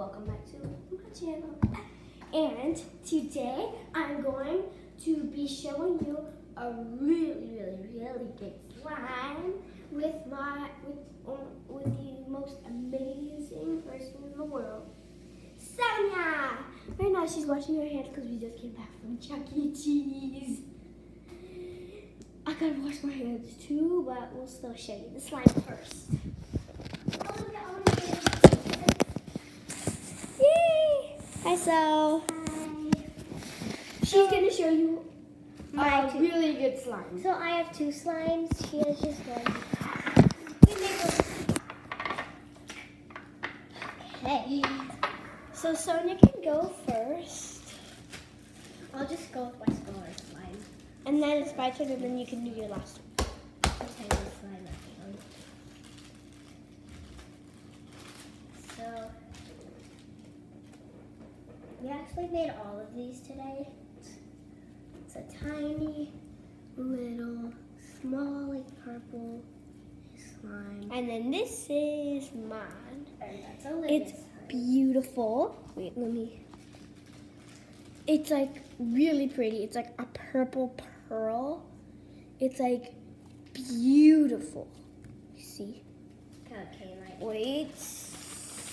welcome back to my channel. And today I'm going to be showing you a really good slime with the most amazing person in the world, Sonia. Right now she's washing her hands because we just came back from Chuck E. Cheese. I gotta wash my hands too, but we'll still show you the slime first. Yay! Hi, So. Hi. She's gonna show you my really good slime. So I have two slimes. She has just one. Okay. So Sonia can go first. I'll just go with my smaller slime. And then it's my turn, and then you can do your last one. I'll tell you the slime actually. So we actually made all of these today. It's a tiny little small like purple slime. And then this is mine. And that's Olivia's It's slime. beautiful. Wait, let me. It's like really pretty. It's like a purple pearl. It's like beautiful. You see? Okay, Wait.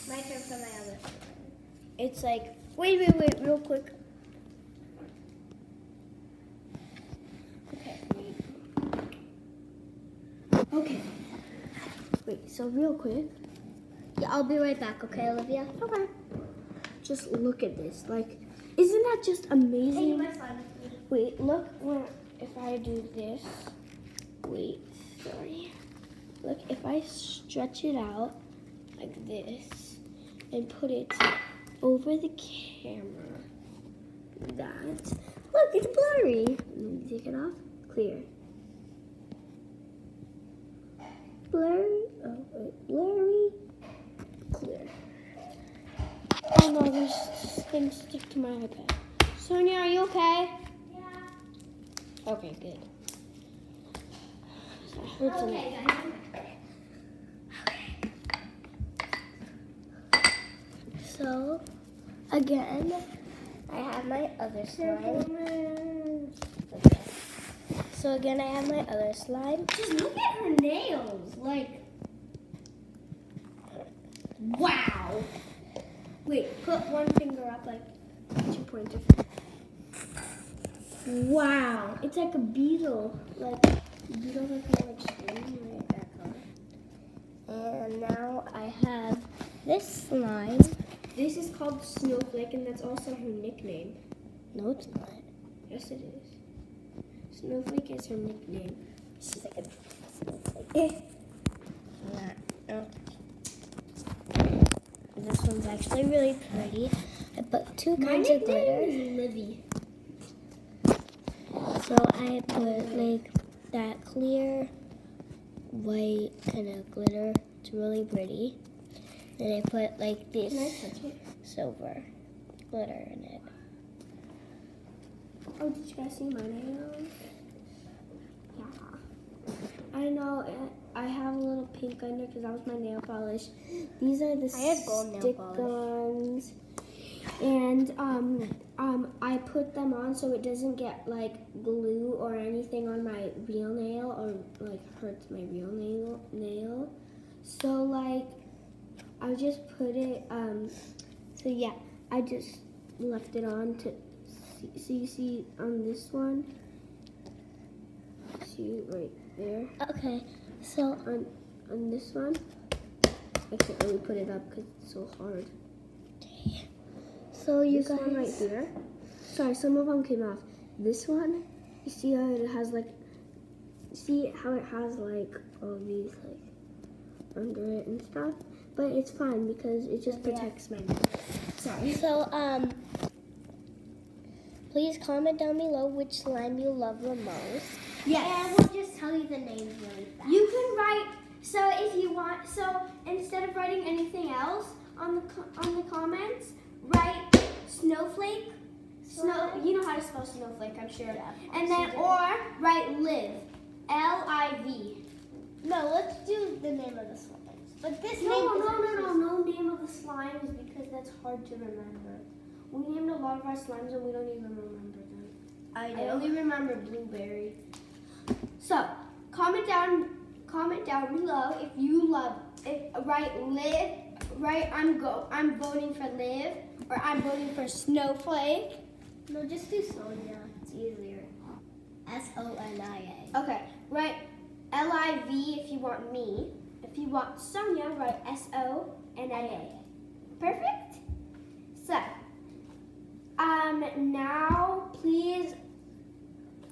my turn for my other slime. It's like, wait, real quick. Okay, okay. Wait, so real quick. Yeah, I'll be right back, okay, Olivia? Okay. Just look at this. Like, isn't that just amazing? slime. Wait, look where, if I do this. Wait, sorry. Look, if I stretch it out like this and put it over the camera, that. Look, it's blurry. Let me take it off. Clear. Blurry. Oh, wait. Blurry. Clear. Oh no, there's things stick to my iPad. Sonia, are you okay? Yeah. Okay, good. That hurts a lot. Okay, guys. So, again, I have my other slime. Okay. So again, I have my other slime. Just look at her nails. Like, wow. Wait, put one finger up, like 2 pointers. Wow, it's like a beetle. Like, beetles are kind of like string right back on. And now I have this slime. This is called Snowflake, and that's also her nickname. No, it's not. Yes, it is. Snowflake is her nickname. She's like a snowflake. No. This one's actually really pretty. I put two My kinds of nickname glitter. is Livy. So I put like that clear white kind of glitter. It's really pretty. And I put like this Can I touch it? silver glitter in it. Oh, did you guys see my nails? Yeah. I know. I have a little pink under because that was my nail polish. These are the I had gold nail stick polish. guns. And I put them on so it doesn't get like glue or anything on my real nail or like hurts my real nail. So like I just put it so yeah, I just left it on to see, so you see on this one. See right there. Okay, so On this one, I can't really put it up because it's so hard. so you This guys. one right here. Sorry, some of them came off. This one, you see how it has like, see how it has like all these like under it and stuff. But it's fine because it just protects my neck. Sorry. So please comment down below which slime you love the most. Yes. And we'll just tell you the names really fast. You can write. So if you want, so instead of writing anything else on the comments, write snowflake. You know how to spell snowflake, I'm sure. Yeah, And then or write live, Liv. No, let's do the name of the slimes. But this No name name of the slimes because that's hard to remember. We named a lot of our slimes and we don't even remember them. I I only remember blueberry. So comment down below if you love I'm voting for Liv or I'm voting for Snowflake. No, just do Sonia. It's easier. Sonia. Okay, write Liv if you want me. If you want Sonia, write Sonia. Perfect. So now please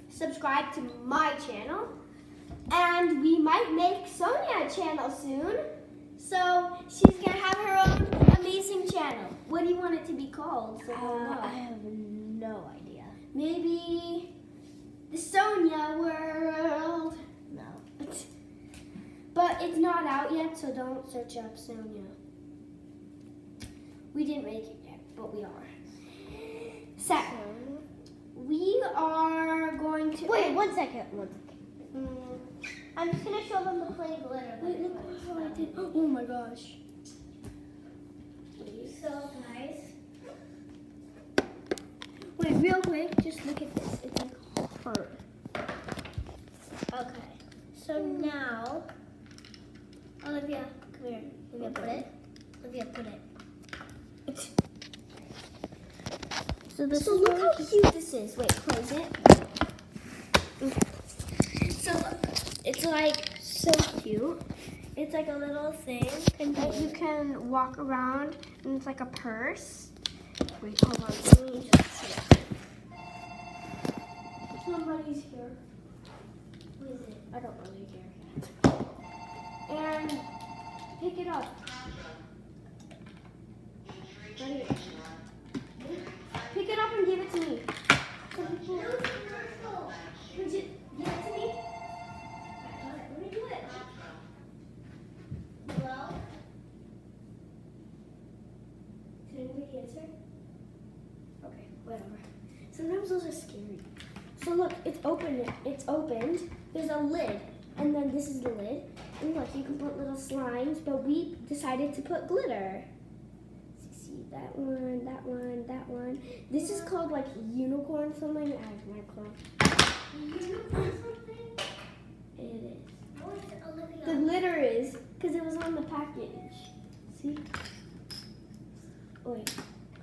subscribe to my channel. And we might make Sonia a channel soon. So she's gonna have her own amazing channel. What do you want it to be called? So we'll know. I have no idea. Maybe the Sonia World. No. But it's not out yet, so don't search up Sonia. We didn't make it yet, but we are. So we are going to Wait, 1 second. I'm just gonna show them the plain glitter. Wait, look what I did. Oh my gosh. So guys, Wait, real quick, just look at this. It's like hard. okay. So now, Olivia, come here. Olivia, put it. Olivia, put it. So this So is look what how cute this is. Wait, close it. Okay. So look, it's like so cute. It's like a little thing that you can walk around, and it's like a purse. Wait, hold on. Let me just see it. Somebody's here. Who is it? I don't really care. And pick it up. Right here. Pick it up and give it to me. So people, would you give it to me? Let me do it. Hello? Did anybody answer? Okay, whatever. Sometimes those are scary. So look, it's open. It's opened. There's a lid, and then this is the lid. And look, you can put little slimes, but we decided to put glitter. See that one, that one, that one. This is called like unicorn something. I have my cloth. Unicorn something? It is. What is it, Olivia? The glitter is because it was on the package. See? Oh, wait.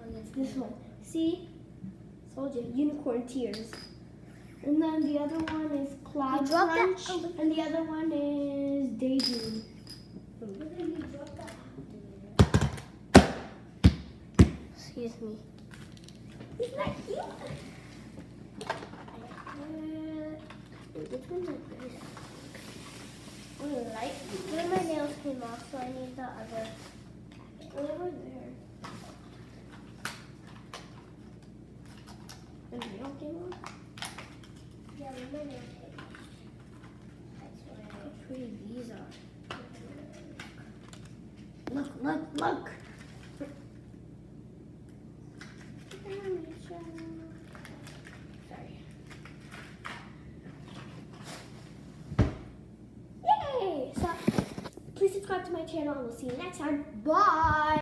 Oh, yes. This one. See? Told you. Unicorn tears. And then the other one is Cloud You dropped that- Crunch. oh, And the other one is Daydream. Olivia, you dropped that. Excuse me. Isn't that cute? Which one's like this? Then my nails came off, so I need the other. Over there. The nail came off? Yeah, when my nails came off. That's why How pretty these are. Look, look, look. Sorry. Yay! So, please subscribe to my channel and we'll see you next time. Bye!